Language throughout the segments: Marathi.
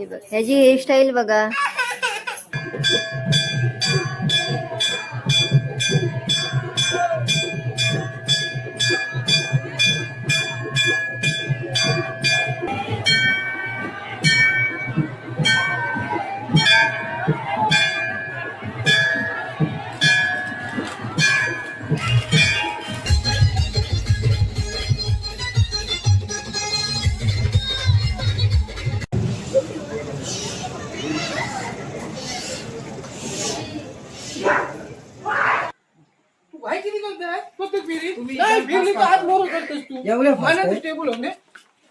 हे बघ ह्याची हेअरस्टाईल बघा.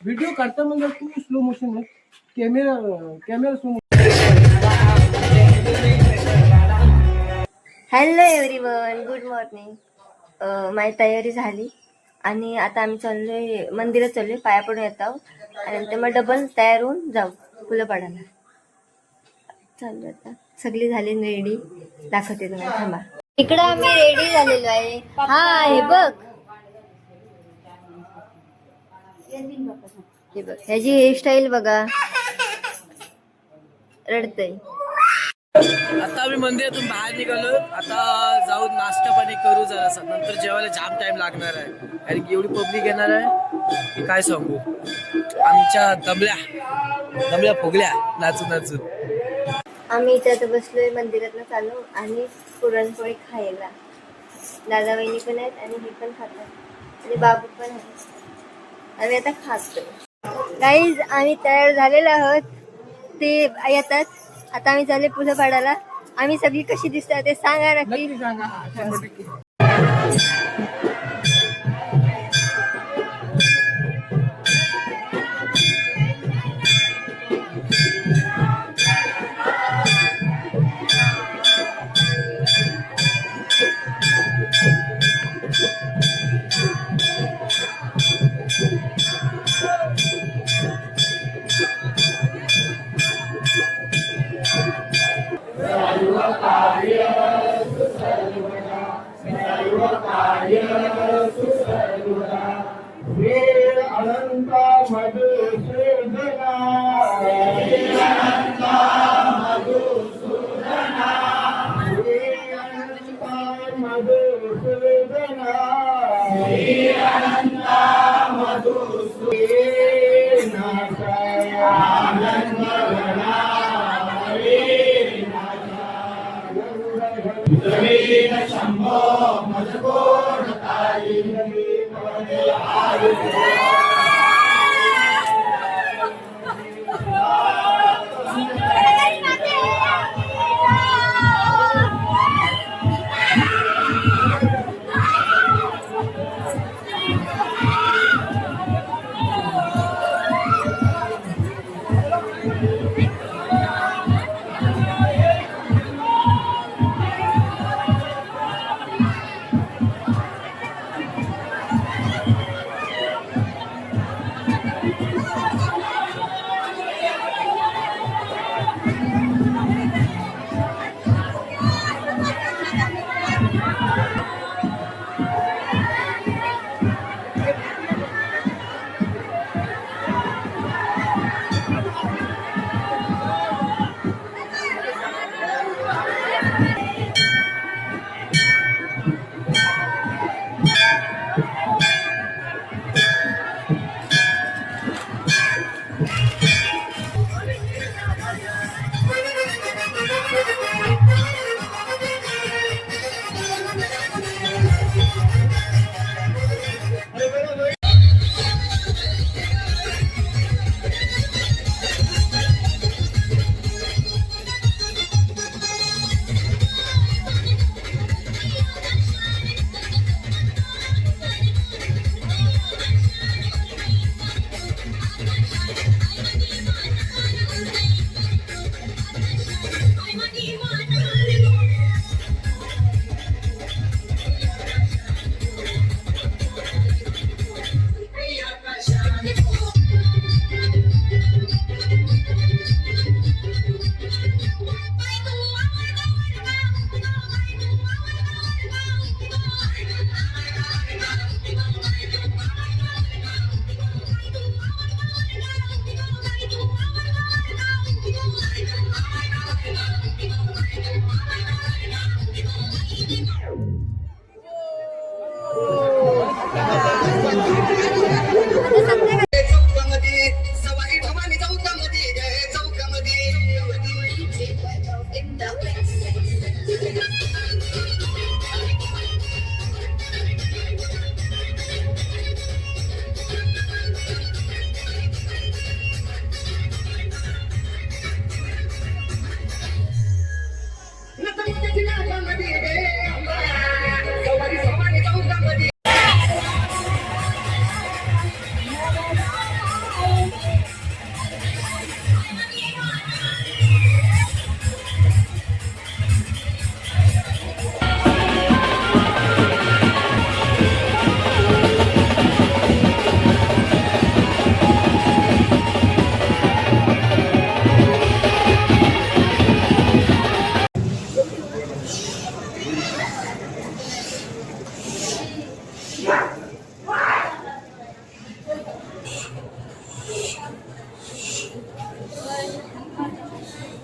व्हिडिओ काढता म्हणजे तू स्लो मोशन आहे. Camera slow. Hello everyone, good morning. माझी तयारी झाली आणि आता आम्ही चाललोय मंदिरात, चाललोय पाया पडून येत आहोत आणि नंतर मग डबल तयार होऊन जाऊ फुलं पाडायला. चाललो आता, सगळी झाली रेडी, दाखवते तुम्हाला, थांबा. इकडं आम्ही रेडी झालेलो आहे. हा हे बघ, हे बघ ह्याची हेअरस्टाईल बघा. रडतय. आता आम्ही मंदिरातून बाहेर निघालो. आता जाऊन नाश्ता पाणी करू जरासा, नंतर जेवायला जाम टाइम लागणार आहे कारण की एवढी पब्लिक येणार आहे की काय सांगू. आमच्या दमल्या फुगल्या नाचून नाचून. आम्ही इथे आता बसलोय मंदिरातनं चालू आणि पुरणपोळी खायला. दादा वहिनी पण आहेत आणि हे पण खातात आणि बाबू पण आहे. आम्ही आता खातो. गाईज आम्ही तयार झालेलो आहोत, ते येतात. आता आम्ही चालले फुलं पाडायला. आम्ही सगळी कशी दिसतात ते सांगा नक्की.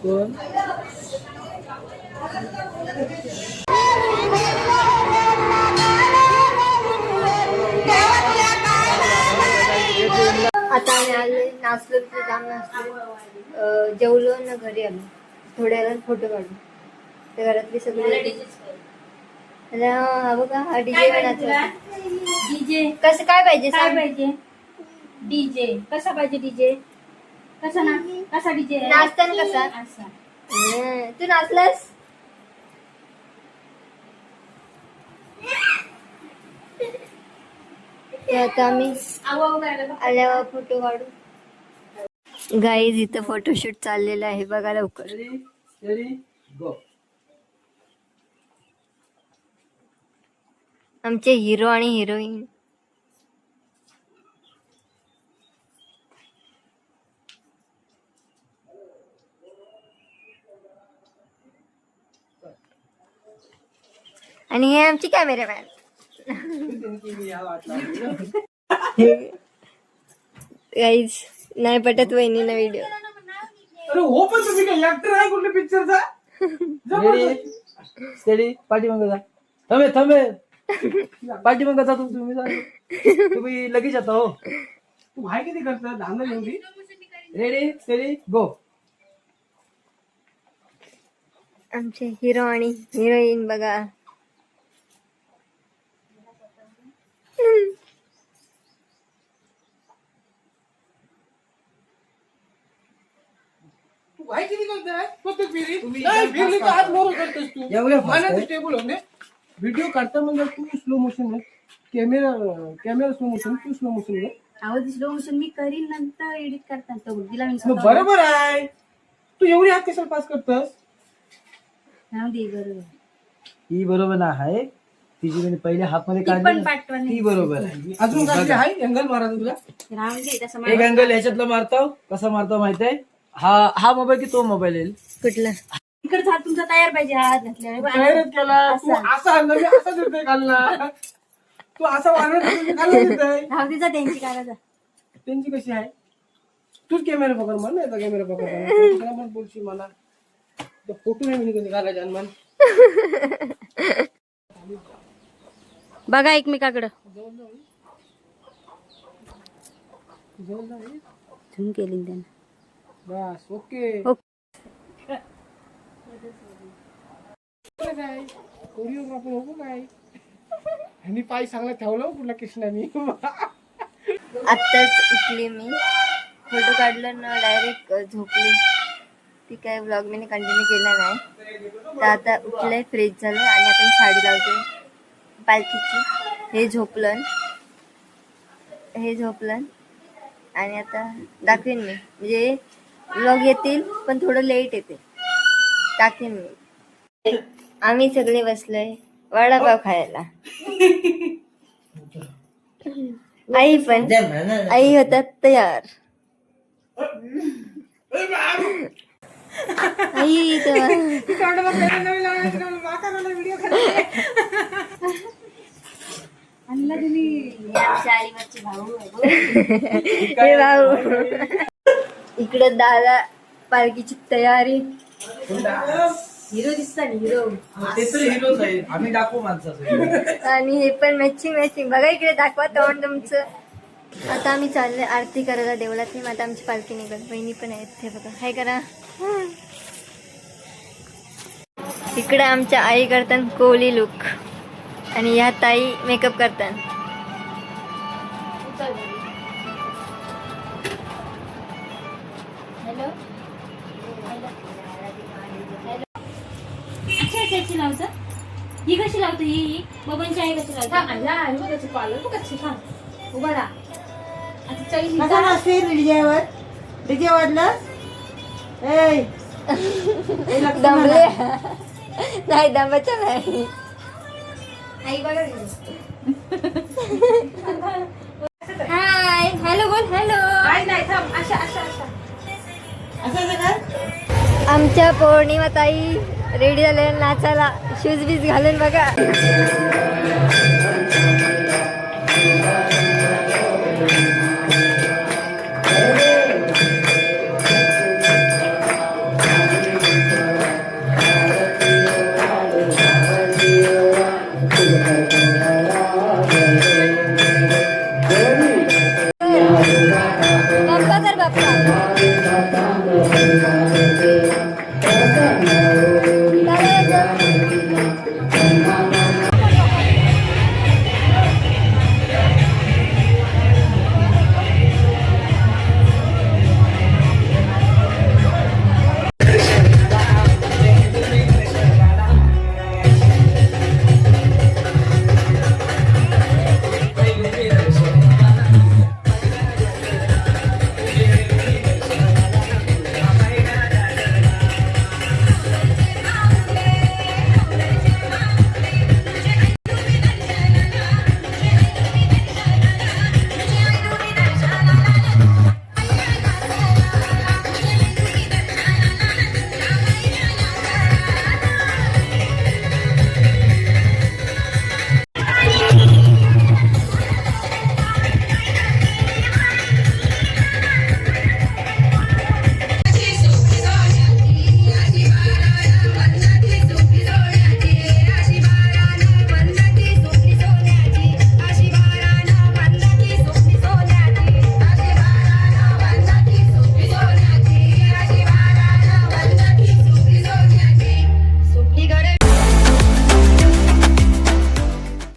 कोण आता आम्ही आले, नाचलो तिथे जाम नाचलो, जेवलो ना घरी आलो. थोड्या वेळात फोटो काढू. ते घरातली सगळी हा बघा हा डीजे नाचवतो. डीजे कसं काय पाहिजे काय सांग? पाहिजे? डीजे कसा पाहिजे? डीजे कसा ना कसा डीजे नाचताना कसा? असा. तू नाचलास? ते आता आम्ही आवाज करायला बघ. आल्यावर फोटो काढू. गाईज इथं फोटोशूट चाललेलं आहे, बघा लवकर. गो. आमचे हिरो आणि हिरोईन. आणि हे आमचे कॅमेरामॅन. गाईज नाही पटत वहिनीला व्हिडिओ. अरे हो, पण तुम्ही काय ऍक्टर आहे कुठल्या पिक्चरचा? स्टेडी पाठीमागे जा. थांबे पाठीमागे जा तुम्ही लगेच आता हो. तू भाई किती करता धांदल एवढी? रेडी स्टेडी गो. आमचे हिरो आणि हिरोईन बघा. तू भाई किती करताय? फक्त फिरी तुम्ही नाही, फिरली तर आज मोर करतोस तू. एवढ्या fast मला आहे? स्टेबल होणे. व्हिडिओ काढता म्हणजे तू स्लो मोशन आहे, कॅमेरा स्लो मोशन, तू स्लो मोशन आहे. आवाज स्लो मोशन मी करीन नंतर एडिट करताना तो दिला मी मग स्वतः. बरोबर आहे. तू एवढी हात कशाला पास करतस? राहू दे बरोबर. ही बरोबर ना आहे. तिची म्हणजे पहिले हात मध्ये ती पण काढली पाठवा ती बरोबर आहे. अजून काय आहे अँगल मारा तुला? राहू दे तसं एक अँगल ह्याच्यातला मारतो. कसा मारतो माहितीये? हा मोबाईल की तो मोबाईल येईल? कुठला? इकडचा हात तुमचा तयार पाहिजे हात घातल्यावर. तयारच केला तू. असा अंदाज असा देतोय खाल्ला. तू असा वाढवत खाल्ला देतोय. राहू दे जा त्यांची काढा. त्यांची कशी आहे? तूच कॅमेरा पकड म्हण, नाही कॅमेरा पकड म्हण. बोलशी मला फोटो नाही म्हणजे घालायचे हनुमान. बघा एकमेकाकडं झूम केली त्यानं. बस ओके. काय कोरिओग्राफर हो काय? आणि पाय चांगला ठेवला कुठला कृष्णानी. आत्ताच उठली मी, फोटो काढलं ना डायरेक्ट झोपली. ती काय ब्लॉग मी कंटिन्यू केला नाही. तर आता उठलंय, फ्रेश झालं आणि आता मी साडी लावते पालखीची. हे झोपलं आणि आता दाखवेन मी, म्हणजे ब्लॉग येतील पण थोडं लेट येते, टाकेन मी. आम्ही सगळे बसलोय वडापाव खायला. आई होतात तयार. आई भाऊ इकडं दादा पालखीची तयारी. हिरो दिसता हिरो. ते तर हिरोच आहे. आम्ही दाखवू माणसाचं. आणि हे पण मॅचिंग बघा. इकडे दाखवा तोंड तुमचं. आता आम्ही चाललोय आरती करायला देवळात. नाही आता आमची पालखी निघत. बहिणी पण आहेत ते बघा. हाय करा. इकडे आमच्या आई करतात कोहली लुक आणि ह्या ताई मेकअप करतात. हॅलो अच्छा लावतं. ही कशी लावतो? ही बबनची आई कशी लावतो? उभा राहा. दमले नाही, दमाचं नाही. आई बघा. हाय हॅलो बोल. हॅलो. आमच्या पौर्णिमा ताई रेडी झाल्या नाचायला. शूज बीज घालून बघा.